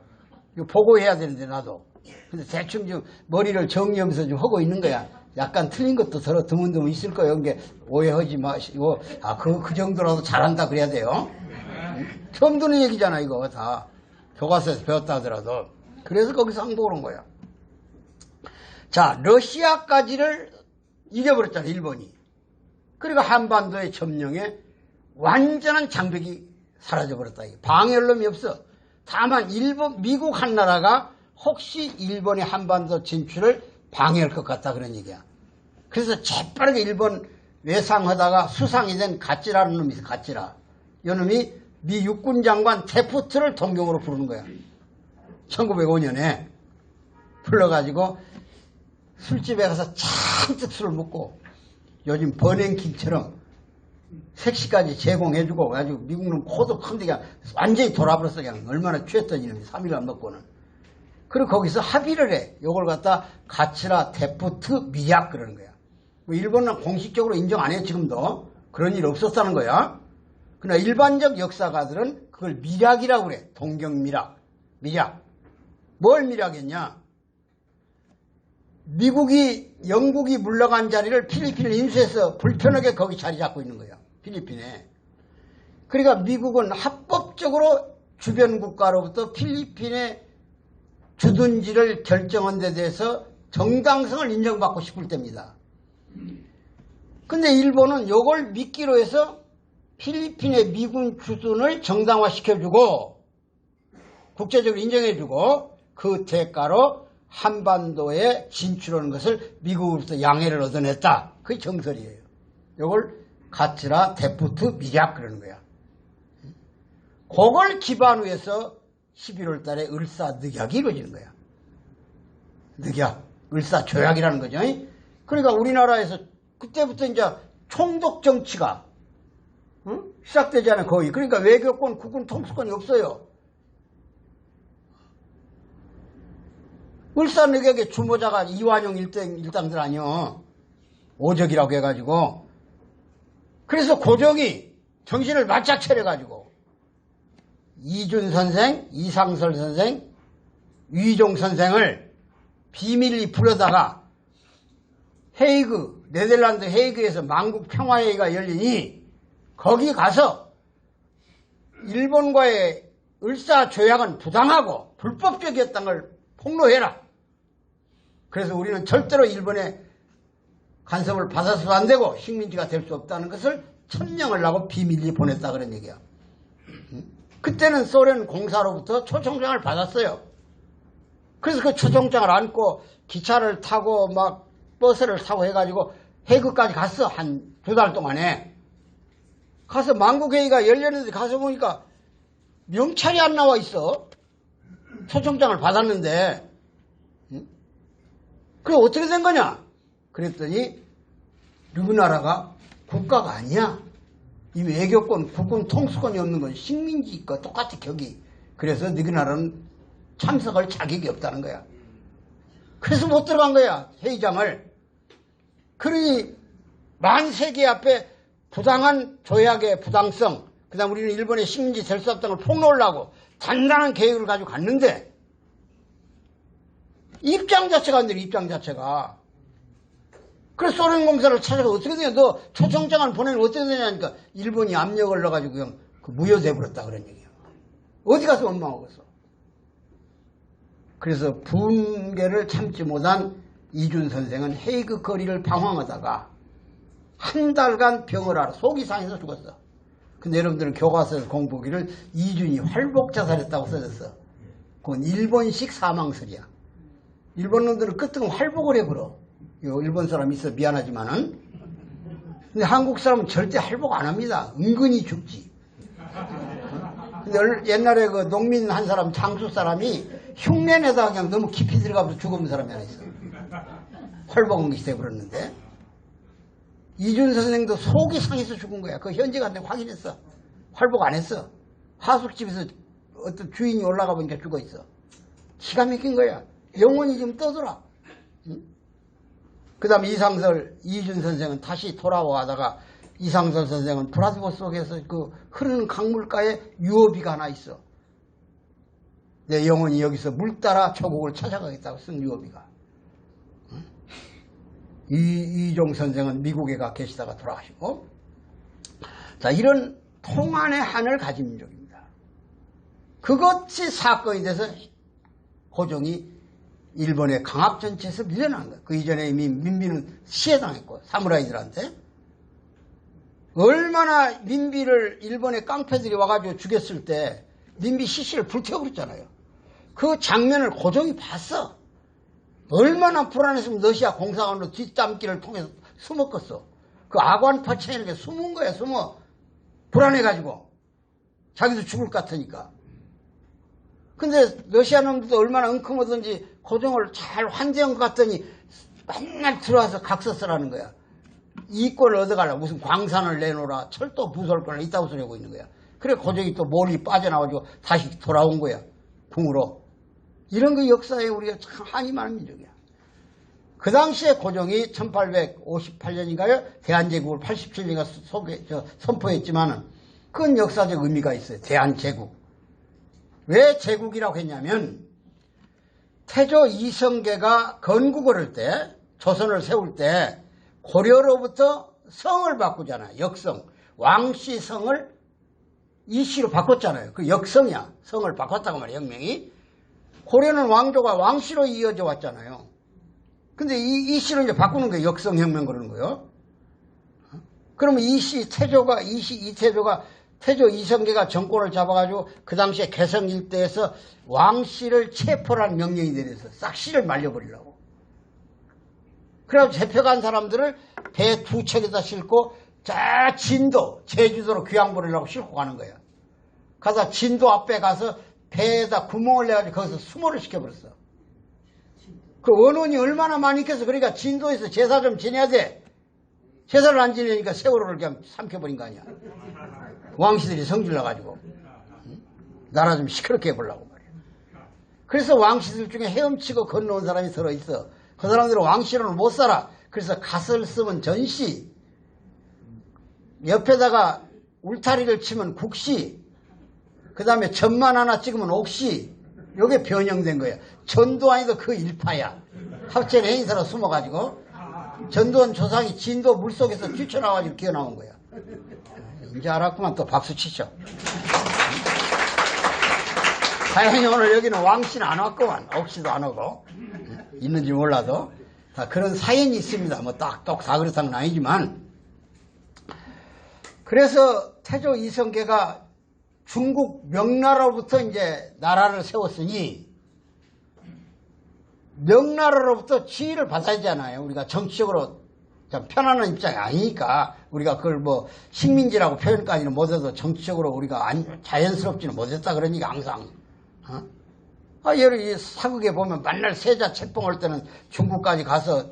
이거 보고해야 되는데 나도. 근데 대충 좀 머리를 정리하면서 좀 하고 있는 거야. 약간 틀린 것도 서로 드문드문 있을 거예요. 이게 오해하지 마시고 아 그 정도라도 잘한다 그래야 돼요. 처음 듣는 얘기잖아 이거 다. 교과서에서 배웠다 하더라도. 그래서 거기서 항복을 한 거야. 자, 러시아까지를 이겨버렸잖아 일본이. 그리고 한반도의 점령에 완전한 장벽이 사라져버렸다. 방해할 놈이 없어. 다만 미국 한 나라가 혹시 일본의 한반도 진출을 방해할 것 같다 그런 얘기야. 그래서 재빠르게 일본 외상하다가 수상이 된 가찌라는 놈이 있어. 가찌라. 이 놈이 미 육군 장관 데프트를 동경으로 부르는 거야. 1905년에 불러가지고 술집에 가서 잔뜩 술을 먹고 요즘 버냉킹처럼 색시까지 제공해주고 아주 미국은 코도 큰데 그냥 완전히 돌아버렸어. 그냥 얼마나 취했던 이놈이 3일 안 먹고는. 그리고 거기서 합의를 해. 요걸 갖다 가치라 데프트 미약 그러는 거야. 뭐 일본은 공식적으로 인정 안 해 지금도. 그런 일 없었다는 거야. 그러나 일반적 역사가들은 그걸 미략이라고 그래. 동경미략. 미략. 뭘 미략했냐. 영국이 물러간 자리를 필리핀을 인수해서 불편하게 거기 자리 잡고 있는 거야. 필리핀에. 그러니까 미국은 합법적으로 주변 국가로부터 필리핀의 주둔지를 결정한 데 대해서 정당성을 인정받고 싶을 때입니다. 근데 일본은 이걸 미끼로 해서 필리핀의 미군 주둔을 정당화시켜주고 국제적으로 인정해주고 그 대가로 한반도에 진출하는 것을 미국으로부터 양해를 얻어냈다. 그게 정설이에요. 이걸 가츠라 데프트 미략 그러는 거야. 그걸 기반으로 해서 11월 달에 을사늑약이 이루어지는 거야. 늑약, 을사조약이라는 거죠. 그러니까 우리나라에서 그때부터 이제 총독 정치가 시작되잖아요. 거의. 그러니까 외교권, 국군 통수권이 없어요. 을사늑약의 주모자가 이완용 일당들 아니요. 오적이라고 해가지고. 그래서 고종이 정신을 바짝 차려가지고 이준 선생, 이상설 선생, 위종 선생을 비밀리 불러다가 헤이그, 네덜란드 헤이그에서 만국평화회의가 열리니 거기 가서 일본과의 을사조약은 부당하고 불법적이었다는 걸 폭로해라. 그래서 우리는 절대로 일본의 간섭을 받아서도 안 되고 식민지가 될 수 없다는 것을 천명을 하고 비밀리 보냈다 그런 얘기야. 그때는 소련 공사로부터 초청장을 받았어요. 그래서 그 초청장을 안고 기차를 타고 막 버스를 타고 해가지고 해그까지 갔어. 한 2달 동안에. 가서 만국회의가 열렸는데 가서 보니까 명찰이 안 나와 있어. 초청장을 받았는데. 그게 어떻게 된 거냐? 그랬더니 우리나라가 국가가 아니야. 이 외교권, 국군 통수권이 없는 건 식민지과 똑같아 격이. 그래서 너희 나라는 참석할 자격이 없다는 거야. 그래서 못 들어간 거야. 회의장을. 그러니 만세계 앞에 부당한 조약의 부당성, 그 다음 우리는 일본의 식민지 될 수 없다는 걸 폭로하려고 단단한 계획을 가지고 갔는데 입장 자체가 안 돼. 입장 자체가. 그래서 소련 공사를 찾아가 어떻게 되냐. 너 초청장을 보내면 어떻게 되냐니까 일본이 압력을 넣어가지고 그냥 무효돼 버렸다 그런 얘기야. 어디 가서 원망하겠어. 그래서 분개를 참지 못한 이준 선생은 헤이그 거리를 방황하다가 한 달간 병을 앓아 속이 상해서 죽었어. 근데 여러분들은 교과서에서 공부하기를 이준이 활복 자살했다고 써졌어. 그건 일본식 사망설이야. 일본 놈들은 끄떡은 활복을 해버려. 일본 사람 있어 미안하지만은. 근데 한국 사람은 절대 활복 안 합니다. 은근히 죽지. 근데 옛날에 그 농민 한 사람, 장수 사람이 흉내내다가 그냥 너무 깊이 들어가서 죽은 사람이 하나 있어. 활복은 것이 돼버렸는데. 이준 선생도 속이 상해서 죽은 거야. 그 현지 갔는데 확인했어. 활복 안 했어. 하숙집에서 어떤 주인이 올라가 보니까 죽어 있어. 기가 막힌 거야. 영혼이 지금 떠돌아. 응? 그 다음에 이상설, 이준 선생은 다시 돌아와다가 이상설 선생은 브라디보스톡에서 그 흐르는 강물가에 유어비가 하나 있어. 내 영혼이 여기서 물 따라 조국을 찾아가겠다고 쓴 유어비가. 응? 이종 선생은 미국에 가 계시다가 돌아가시고. 자, 이런 통안의 한을 가진 민족입니다. 그것이 사건이 돼서 고종이 일본의 강압전체에서 밀려난 거예요. 그 이전에 이미 민비는 시해당했고 사무라이들한테. 얼마나 민비를 일본의 깡패들이 와가지고 죽였을 때 민비 시신을 불태워버렸잖아요. 그 장면을 고종이 봤어. 얼마나 불안했으면 러시아 공사관으로 뒷담길을 통해서 숨었겠어. 그 아관파체에 이렇게 숨은 거야. 숨어. 불안해가지고. 자기도 죽을 것 같으니까. 근데 러시아 놈들도 얼마나 엉큼하든지 고종을 잘 환대한 것 같더니 맨날 들어와서 각서 쓰라는 거야. 이권을 얻어가려고 무슨 광산을 내놓으라, 철도 부설권을 있다고 소리하고 있는 거야. 그래 고종이 또 멀리 빠져나와가지고 다시 돌아온 거야. 궁으로. 이런 거 역사에 우리가 참 한이 많은 민족이야. 그 당시에 고종이 1858년인가요? 대한제국을 87년인가 선포했지만은 그건 역사적 의미가 있어요. 대한제국. 왜 제국이라고 했냐면 태조 이성계가 건국을 할 때 조선을 세울 때 고려로부터 성을 바꾸잖아요. 역성. 왕씨 성을 이씨로 바꿨잖아요. 그 역성이야. 성을 바꿨다고 말이에요. 혁명이. 고려는 왕조가 왕씨로 이어져 왔잖아요. 근데 이씨로 이제 바꾸는 거예요. 역성혁명 그러는 거예요. 그러면 이태조가 태조 이성계가 정권을 잡아가지고 그 당시에 개성 일대에서 왕씨를 체포라는 명령이 내려서 싹 씨를 말려버리려고. 그래서 잡혀간 사람들을 배 2척에다 싣고 자 진도, 제주도로 귀양 보내려고 싣고 가는 거야. 가서 진도 앞에 가서 배에다 구멍을 내가지고 거기서 수모를 시켜버렸어. 그 원혼이 얼마나 많이 있겠어. 그러니까 진도에서 제사 좀 지내야 돼. 제사를 안 지내니까 세월호를 그냥 삼켜버린 거 아니야. 왕씨들이 성질나가지고. 응? 나라 좀 시끄럽게 해보려고 말이야. 그래서 왕씨들 중에 헤엄치고 건너온 사람이 들어있어. 그 사람들은 왕씨로는 못 살아. 그래서 갓을 쓰면 전씨. 옆에다가 울타리를 치면 국시, 그 다음에 점만 하나 찍으면 옥시, 요게 변형된 거예요. 전두환이도 그 일파야. 합천 해인사로 숨어가지고 전두환 조상이 진도 물속에서 뛰쳐나와가지고 기어나온 거야. 이제 알았구만. 또 박수 치죠. 다행히 오늘 여기는 왕씨는 안 왔구만. 옥시도 안 오고. 있는지 몰라도. 그런 사연이 있습니다. 뭐 딱똑 다 그렇다는 건 아니지만. 그래서 태조 이성계가 중국 명나라로부터 이제 나라를 세웠으니 명나라로부터 지위를 받아야 하잖아요. 우리가 정치적으로 좀 편안한 입장이 아니니까 우리가 그걸 뭐 식민지라고 표현까지는 못해도 정치적으로 우리가 자연스럽지는 못했다 그러니까 항상. 예를 사극에 보면 만날 세자 책봉할 때는 중국까지 가서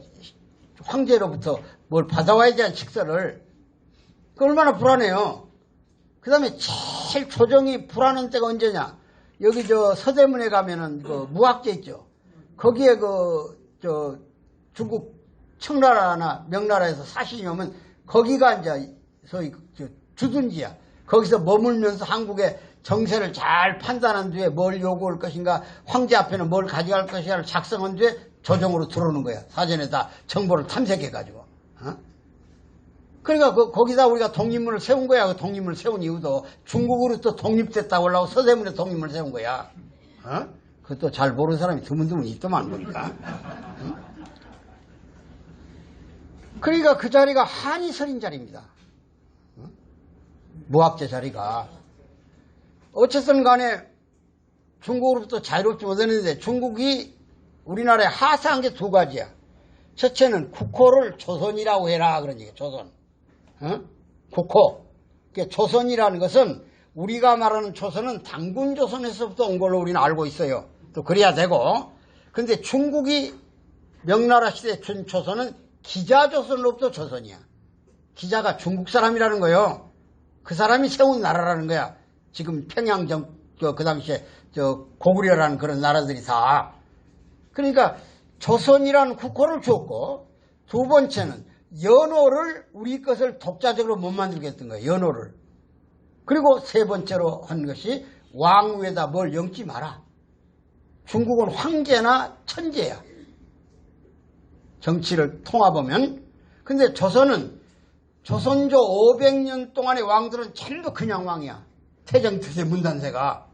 황제로부터 뭘 받아와야 되는 직서를. 그 얼마나 불안해요. 그 다음에 제일 조정이 불안한 때가 언제냐. 여기 저 서대문에 가면은 그 무학재 있죠. 거기에 중국 청나라나 명나라에서 사신이 오면 거기가 이제 소위 주둔지야. 거기서 머물면서 한국의 정세를 잘 판단한 뒤에 뭘 요구할 것인가, 황제 앞에는 뭘 가져갈 것인가를 작성한 뒤에 조정으로 들어오는 거야. 사전에 다 정보를 탐색해가지고. 그러니까 거기다 우리가 독립문을 세운 거야. 그 독립문을 세운 이유도 중국으로 또 독립됐다고 하려고 서대문에 독립문을 세운 거야. 그것도 잘 모르는 사람이 드문드문 있더만 보니까. 그러니까 그 자리가 한이 서린 자리입니다. 무학재 자리가. 어쨌든 간에 중국으로부터 자유롭지 못했는데 중국이 우리나라에 하사한 게 두 가지야. 첫째는 국호를 조선이라고 해라 그런 얘기야. 조선. 국호. 조선이라는 것은 우리가 말하는 조선은 당군조선에서부터 온 걸로 우리는 알고 있어요. 또 그래야 되고. 근데 중국이 명나라 시대 준 조선은 기자조선으로부터 조선이야. 기자가 중국 사람이라는 거요. 그 사람이 세운 나라라는 거야. 지금 평양 그 당시에 고구려라는 그런 나라들이 다. 그러니까 조선이라는 국호를 주었고, 두 번째는 연호를 우리 것을 독자적으로 못 만들게 했던 거예요. 연호를. 그리고 세 번째로 한 것이 왕 위에다 뭘 엮지 마라. 중국은 황제나 천제야. 정치를 통합하면. 근데 조선은 조선조 500년 동안의 왕들은 전부 그냥 왕이야. 태정태세 문단세가.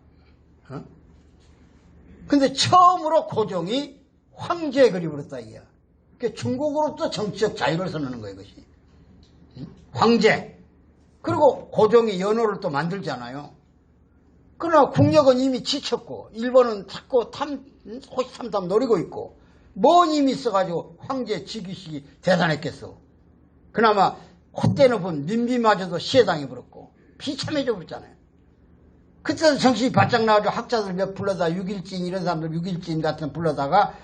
근데 처음으로 고종이 황제에 그려버렸다 이게야. 그러니까 중국으로부터 정치적 자유를 선언하는 거예요, 이것이. 황제. 그리고 고종이 연호를 또 만들잖아요. 그러나 국력은 이미 지쳤고, 일본은 자꾸 호시탐탐 노리고 있고, 뭔 힘이 있어가지고 황제 즉위식이 대단했겠어. 그나마 콧대 높은 민비마저도 시해당해버렸고, 비참해져 버렸잖아요. 그때도 정신이 바짝 나와가지고 학자들 몇 불러다 6.1진 이런 사람들 6.1진 같은 불러다가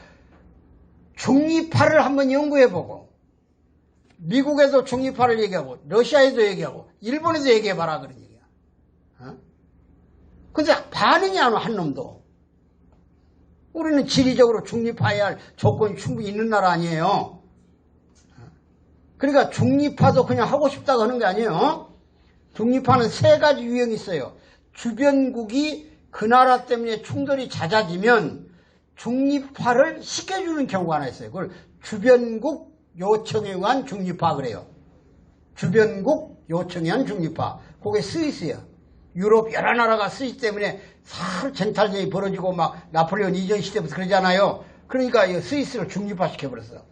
중립파를 한번 연구해보고, 미국에도 중립파를 얘기하고, 러시아에도 얘기하고, 일본에도 얘기해봐라 그런 얘기야. 근데 반응이 안 와, 한 놈도. 우리는 지리적으로 중립화해야 할 조건이 충분히 있는 나라 아니에요. 그러니까 중립화도 그냥 하고 싶다고 하는 게 아니에요. 중립화는 세 가지 유형이 있어요. 주변국이 그 나라 때문에 충돌이 잦아지면 중립화를 시켜주는 경우가 하나 있어요. 그걸 주변국 요청에 의한 중립화 그래요. 주변국 요청에 의한 중립화. 그게 스위스야. 유럽 여러 나라가 스위스 때문에 사르 쟁탈전이 벌어지고 막 나폴레온 이전 시대부터 그러잖아요. 그러니까 이 스위스를 중립화 시켜버렸어.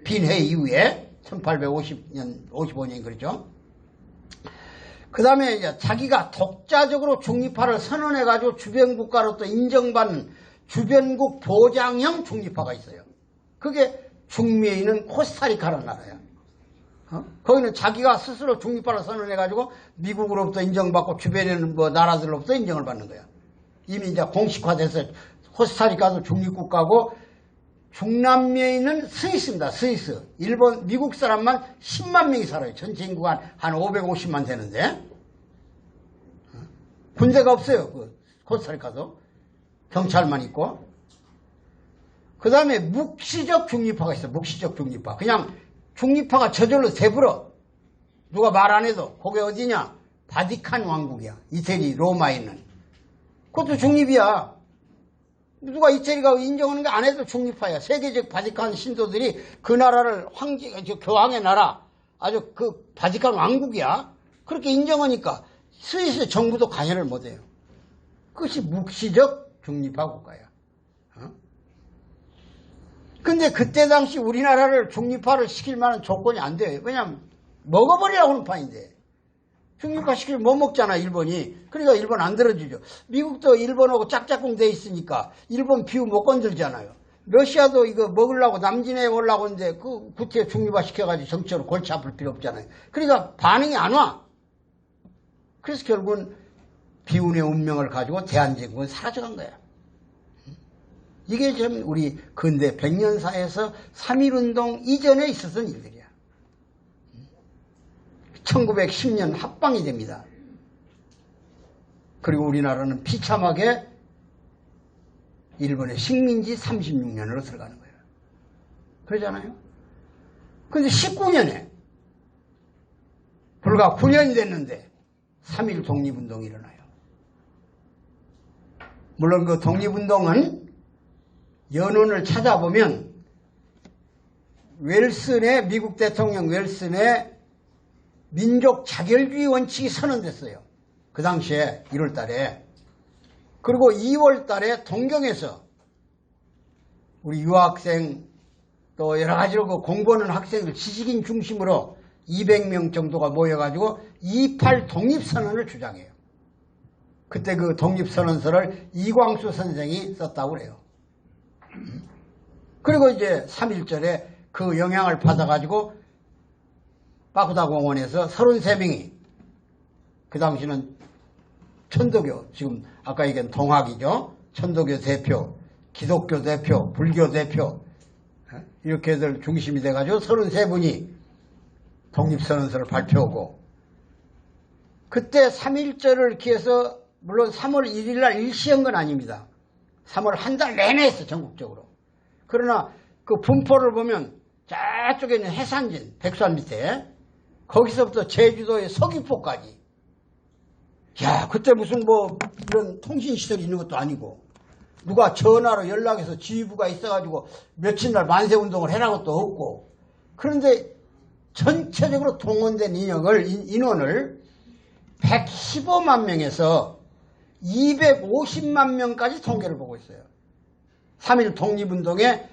빈해 이후에 1850년, 55년 그렇죠. 그 다음에 이제 자기가 독자적으로 중립화를 선언해가지고 주변 국가로 또 인정받는 주변국 보장형 중립화가 있어요. 그게 중미에 있는 코스타리카라는 나라야. 거기는 자기가 스스로 중립화를 선언해가지고 미국으로부터 인정받고 주변에 있는 뭐 나라들로부터 인정을 받는 거야. 이미 이제 공식화돼서 코스타리카도 중립국가고 중남미에 있는 스위스입니다. 스위스. 일본, 미국 사람만 10만 명이 살아요. 전체 인구가 한 550만 되는데. 군대가 없어요. 그 코스타리카도. 경찰만 있고. 그 다음에 묵시적 중립화가 있어요. 묵시적 중립화. 그냥 중립화가 저절로 돼버려. 누가 말 안 해도. 그게 어디냐? 바티칸 왕국이야. 이태리 로마에 있는. 그것도 중립이야. 누가 이태리가 인정하는 게 안 해도 중립파야. 세계적 바티칸 신도들이 그 나라를 교황의 나라, 아주 그 바티칸 왕국이야. 그렇게 인정하니까 스위스 정부도 관여를 못해요. 그것이 묵시적 중립화 국가야. 근데 그때 당시 우리나라를 중립화를 시킬 만한 조건이 안 돼요. 왜냐면 먹어버리라고 하는 판인데. 중립화 시키면 못 먹잖아, 일본이. 그러니까 일본 안 들어주죠. 미국도 일본하고 짝짝꿍 돼 있으니까 일본 비유 못 건들잖아요. 러시아도 이거 먹으려고 남진해 오려고 하는데 그 구태 중립화 시켜가지고 정치적으로 골치 아플 필요 없잖아요. 그러니까 반응이 안 와. 그래서 결국은 비운의 운명을 가지고 대한제국은 사라져간 거야. 이게 좀 우리 근대 백년사에서 3.1운동 이전에 있었던 일들이야. 1910년 합방이 됩니다. 그리고 우리나라는 비참하게 일본의 식민지 36년으로 들어가는 거예요. 그러잖아요. 그런데 19년에 불과 9년이 됐는데 3.1 독립운동이 일어나요. 물론 그 독립운동은 연원을 찾아보면 웰슨의 미국 대통령 웰슨의 민족 자결주의 원칙이 선언됐어요. 그 당시에 1월 달에. 그리고 2월 달에 동경에서 우리 유학생 또 여러 가지로 그 공부하는 학생들 지식인 중심으로 200명 정도가 모여가지고 2.8 독립선언을 주장해요. 그때 그 독립선언서를 이광수 선생이 썼다고 그래요. 그리고 이제 3.1절에 그 영향을 받아가지고 바쿠다 공원에서 33명이 그 당시는 천도교, 지금 아까 얘기한 동학이죠. 천도교 대표, 기독교 대표, 불교 대표 이렇게들 중심이 돼가지고 33분이 독립선언서를 발표하고 그때 3.1절을 기해서 물론 3월 1일 날 일시한 건 아닙니다. 3월 한 달 내내 했어, 전국적으로. 그러나 그 분포를 보면 저쪽에 있는 해산진, 백산 밑에 거기서부터 제주도의 서귀포까지. 야, 그때 무슨 뭐 이런 통신시설이 있는 것도 아니고 누가 전화로 연락해서 지휘부가 있어가지고 며칠 날 만세운동을 해라는 것도 없고 그런데 전체적으로 동원된 인원을 115만 명에서 250만 명까지 통계를 보고 있어요. 3.1 독립운동에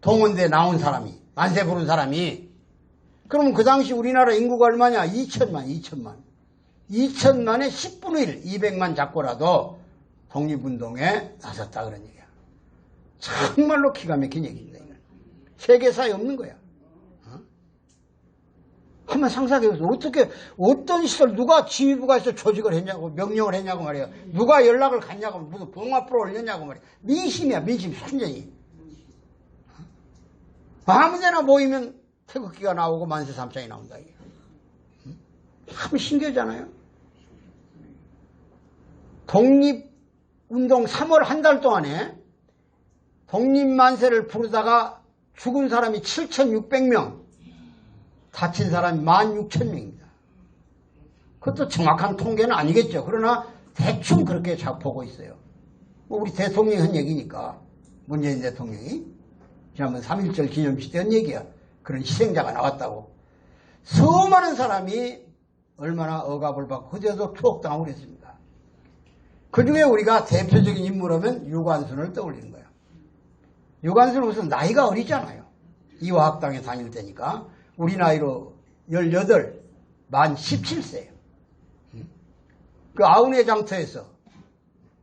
동원돼 나온 사람이, 만세 부른 사람이. 그러면 그 당시 우리나라 인구가 얼마냐? 2천만. 2천만의 10분의 1, 200만 잡고라도 독립운동에 나섰다 그런 얘기야. 정말로 기가 막힌 얘기입니다. 이건. 세계사에 없는 거야. 한번 상상해보세요. 어떻게, 어떤 시설, 누가 지휘부가 있어 조직을 했냐고, 명령을 했냐고 말이야. 누가 연락을 갔냐고, 무슨 봉화프로 올렸냐고 말이야. 민심이야, 민심, 순전히. 아무데나 모이면 태극기가 나오고 만세 삼창이 나온다. 이게. 참 신기하잖아요. 독립운동 3월 한 달 동안에 독립만세를 부르다가 죽은 사람이 7,600명, 다친 사람이 16,000명입니다. 그것도 정확한 통계는 아니겠죠. 그러나 대충 그렇게 보고 있어요. 뭐 우리 대통령이 한 얘기니까, 문재인 대통령이 지난번 3.1절 기념식 때 한 얘기야. 그런 희생자가 나왔다고. 수많은 사람이 얼마나 억압을 받고 그제도 투옥당하고 그랬습니다. 그 중에 우리가 대표적인 인물하면 유관순을 떠올리는 거예요. 유관순은 우선 나이가 어리잖아요. 이화학당에 다닐 때니까. 우리 나이로 18, 만 17세예요. 그 아우네 장터에서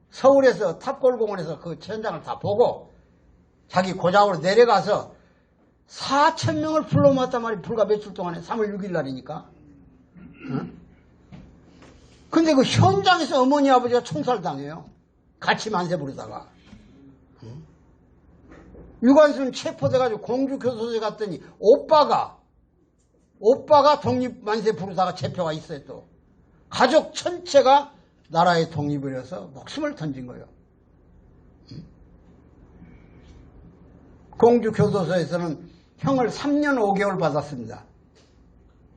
서울에서 탑골공원에서 그 현장을 다 보고 자기 고장으로 내려가서 4,000명을 불러 모았단 말이에요. 불과 며칠 동안에 3월 6일 날이니까. 근데 그 현장에서 어머니 아버지가 총살당해요. 같이 만세 부르다가. 유관순 체포돼가지고 공주교도소에 갔더니 오빠가 독립만세 부르다가 체포가 있어요. 또 가족 전체가 나라의 독립을 위해서 목숨을 던진 거예요. 공주교도소에서는 형을 3년 5개월 받았습니다.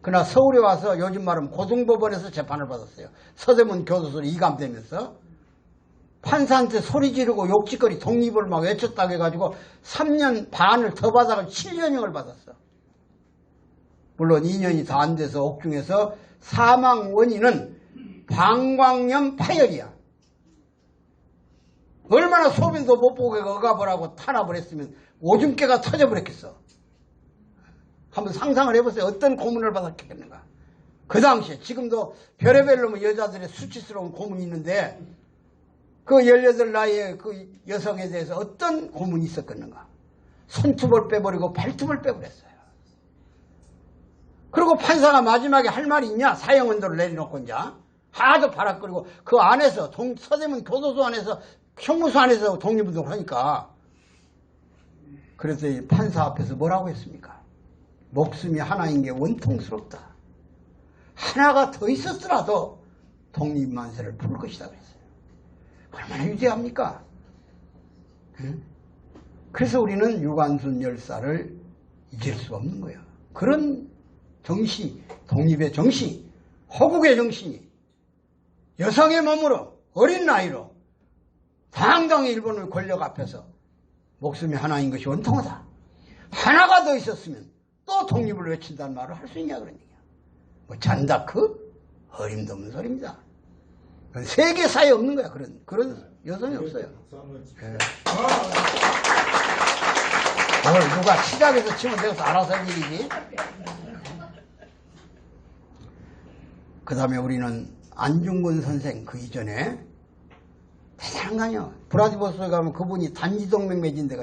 그러나 서울에 와서 요즘 말하면 고등법원에서 재판을 받았어요. 서대문 교도소로 이감되면서 판사한테 소리 지르고 욕짓거리 독립을 막 외쳤다고 해가지고 3년 반을 더 받아가지고 7년형을 받았어. 물론 2년이 다 안 돼서 옥중에서 사망 원인은 방광염 파열이야. 얼마나 소변도 못 보게 억압을 하고 탄압을 했으면 오줌깨가 터져버렸겠어. 한번 상상을 해보세요. 어떤 고문을 받았겠는가. 그 당시에 지금도 별의별로 여자들의 수치스러운 고문이 있는데 그 18 나이의 그 여성에 대해서 어떤 고문이 있었겠는가. 손톱을 빼버리고 발톱을 빼버렸어요. 그리고 판사가 마지막에 할 말이 있냐. 사형언도를 내려놓고 이제 하도 바락거리고 그 안에서 서대문 교도소 안에서 형무소 안에서 독립운동을 하니까 그래서 이 판사 앞에서 뭐라고 했습니까? 목숨이 하나인 게 원통스럽다. 하나가 더 있었더라도 독립만세를 부를 것이다 그랬어요. 얼마나 위대합니까? 응? 그래서 우리는 유관순 열사를 잊을 수가 없는 거예요. 그런 정신, 독립의 정신, 호국의 정신이 여성의 몸으로 어린 나이로 당당히 일본의 권력 앞에서 목숨이 하나인 것이 원통하다. 하나가 더 있었으면 또 독립을 외친다는 말을 할 수 있냐 그런 얘기야. 뭐 잔다크? 어림도 없는 소리입니다. 세계사에 없는 거야. 그런 여성이 없어요. 네. 오늘 누가 시작해서 치면 되어서 알아서 할 일이지. 그 다음에 우리는 안중근 선생 그 이전에 대단한 거 아니야. 브라디보스에 가면 그분이 단지동맹 맺은 데가